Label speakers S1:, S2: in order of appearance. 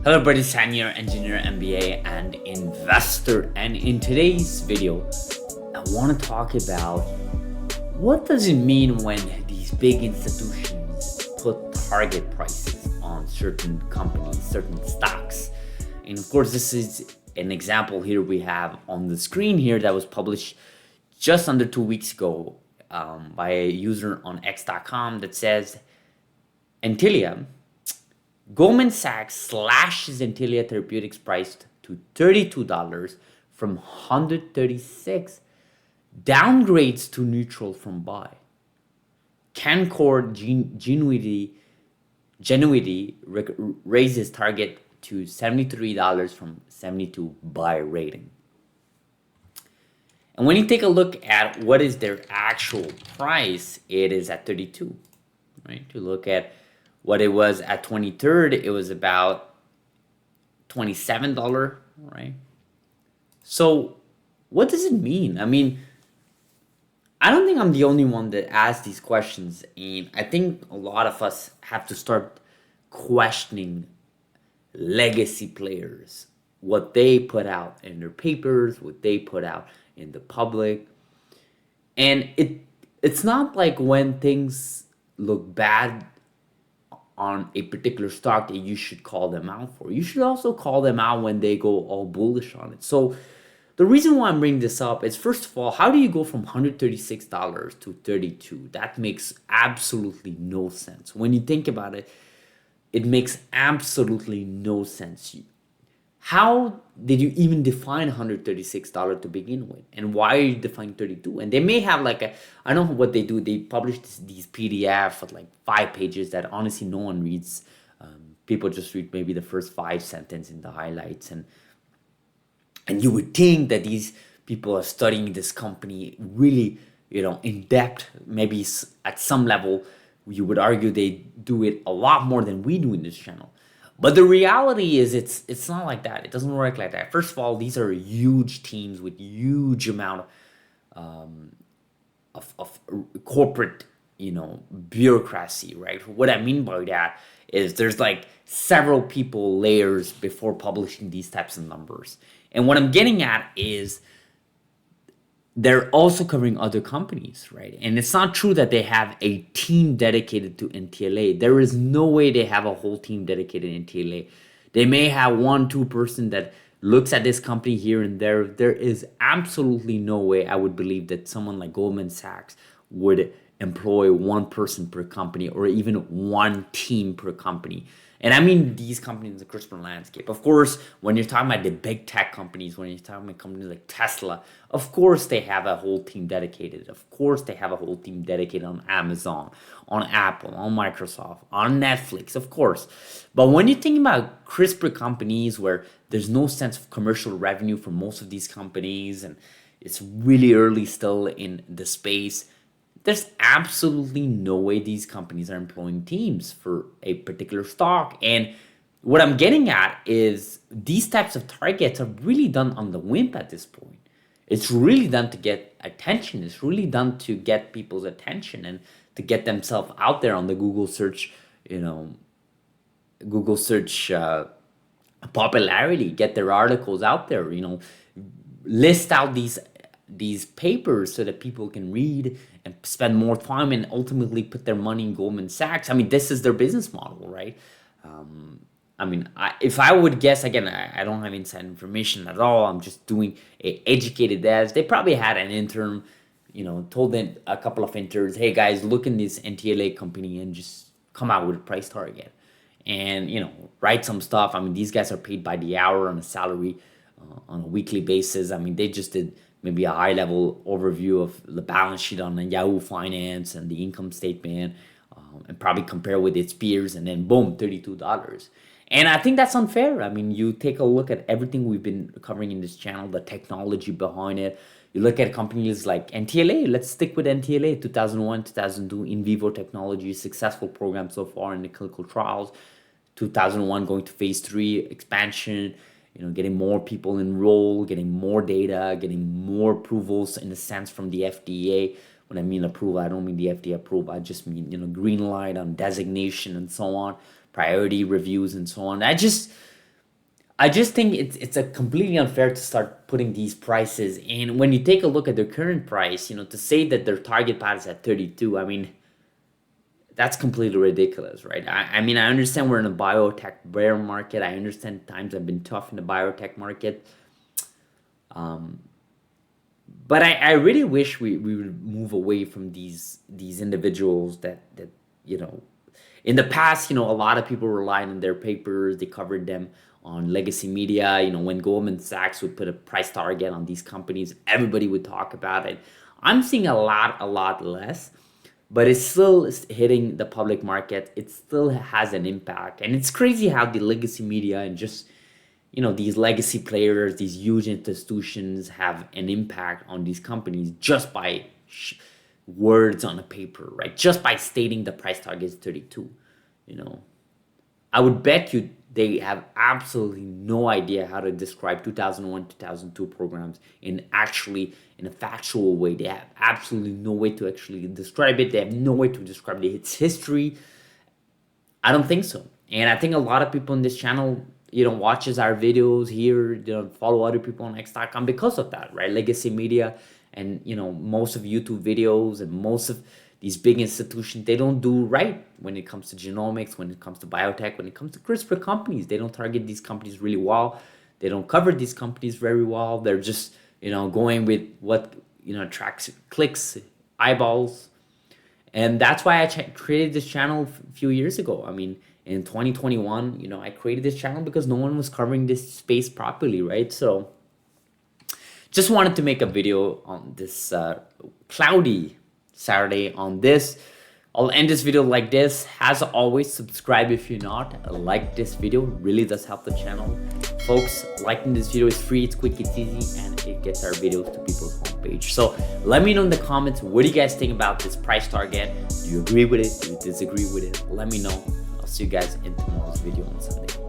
S1: Hello everybody, San here, engineer, MBA, and investor. And in today's video, I want to talk about what does it mean when these big institutions put target prices on certain companies, certain stocks. And of course, this is an example here we have on the screen here that was published just under 2 weeks ago by a user on x.com that says, NTLA, Goldman Sachs slashes NTLA Therapeutics price to $32 from $136, downgrades to neutral from buy. Canaccord Genuity raises target to $73 from $72 buy rating. And when you take a look at what is their actual price, it is at 32, right? To look at what it was at 23rd, it was about $27, right? So what does it mean? I mean, I don't think I'm the only one that asks these questions. And I think a lot of us have to start questioning legacy players, what they put out in their papers, what they put out in the public. And it's not like when things look bad on a particular stock that you should call them out for. You should also call them out when they go all bullish on it. So the reason why I'm bringing this up is, first of all, how do you go from $136 to $32? That makes absolutely no sense. When you think about it, it makes absolutely no sense. How did you even define $136 to begin with? And why are you defining 32? And they may have I don't know what they do. They publish these PDF with like 5 pages that honestly no one reads. People just read maybe the first 5 sentences in the highlights. And you would think that these people are studying this company really, in depth. Maybe at some level, you would argue they do it a lot more than we do in this channel. But the reality is it's not like that. It doesn't work like that. First of all, these are huge teams with huge amount of corporate, bureaucracy, right? What I mean by that is there's like several people layers before publishing these types of numbers. And what I'm getting at is they're also covering other companies, right? And it's not true that they have a team dedicated to NTLA. There is no way they have a whole team dedicated to NTLA. They may have 1-2 person that looks at this company here and there. There is absolutely no way I would believe that someone like Goldman Sachs would employ 1 person per company or even 1 team per company. And I mean these companies in the CRISPR landscape. Of course, when you're talking about the big tech companies, when you're talking about companies like Tesla, of course they have a whole team dedicated. Of course they have a whole team dedicated on Amazon, on Apple, on Microsoft, on Netflix, of course. But when you think about CRISPR companies where there's no sense of commercial revenue for most of these companies and it's really early still in the space, there's absolutely no way these companies are employing teams for a particular stock. And what I'm getting at is these types of targets are really done on the whim at this point. It's really done to get attention. It's really done to get people's attention and to get themselves out there on the Google search, popularity, get their articles out there, list out these papers so that people can read and spend more time and ultimately put their money in Goldman Sachs. I mean, this is their business model, right? If I would guess, again, I don't have inside information at all. I'm just doing a educated guess. They probably had an intern, told them a couple of interns, hey guys, look in this NTLA company and just come out with a price target. And, write some stuff. I mean, these guys are paid by the hour on a salary on a weekly basis. I mean, they just did maybe a high-level overview of the balance sheet on the Yahoo Finance and the income statement, and probably compare with its peers, and then boom, $32. And I think that's unfair. I mean, you take a look at everything we've been covering in this channel, the technology behind it. You look at companies like NTLA. Let's stick with NTLA. 2001, 2002, in vivo technology, successful program so far in the clinical trials. 2001 going to phase 3 expansion. Getting more people enrolled, getting more data, getting more approvals in a sense from the FDA. When I mean approval, I don't mean the FDA approval. I just mean, green light on designation and so on, priority reviews and so on. I just think it's a completely unfair to start putting these prices. And when you take a look at their current price, to say that their target price is at 32, I mean, that's completely ridiculous, right? I mean, I understand we're in a biotech bear market. I understand times have been tough in the biotech market. But I really wish we would move away from these individuals that you know in the past, a lot of people relied on their papers. They covered them on legacy media. When Goldman Sachs would put a price target on these companies, everybody would talk about it. I'm seeing a lot less, but it's still hitting the public market. It still has an impact. And it's crazy how the legacy media and just, these legacy players, these huge institutions have an impact on these companies just by words on a paper, right? Just by stating the price target is 32. I would bet you they have absolutely no idea how to describe 2001, 2002 programs in a factual way. They have absolutely no way to actually describe it. They have no way to describe its history. I don't think so. And I think a lot of people in this channel, watches our videos here, follow other people on X.com because of that, right? Legacy media and, most of YouTube videos and most of these big institutions, they don't do right when it comes to genomics, when it comes to biotech, when it comes to CRISPR companies. They don't target these companies really well. They don't cover these companies very well. They're just, going with what, attracts clicks, eyeballs. And that's why I created this channel a few years ago. I mean, in 2021, I created this channel because no one was covering this space properly, right? So just wanted to make a video on this cloudy Saturday on this. I'll end this video like this. As always, subscribe if you're not. Like this video, really does help the channel. Folks, liking this video is free, it's quick, it's easy, and it gets our videos to people's homepage. So let me know in the comments, what do you guys think about this price target? Do you agree with it? Do you disagree with it? Let me know. I'll see you guys in tomorrow's video on Sunday.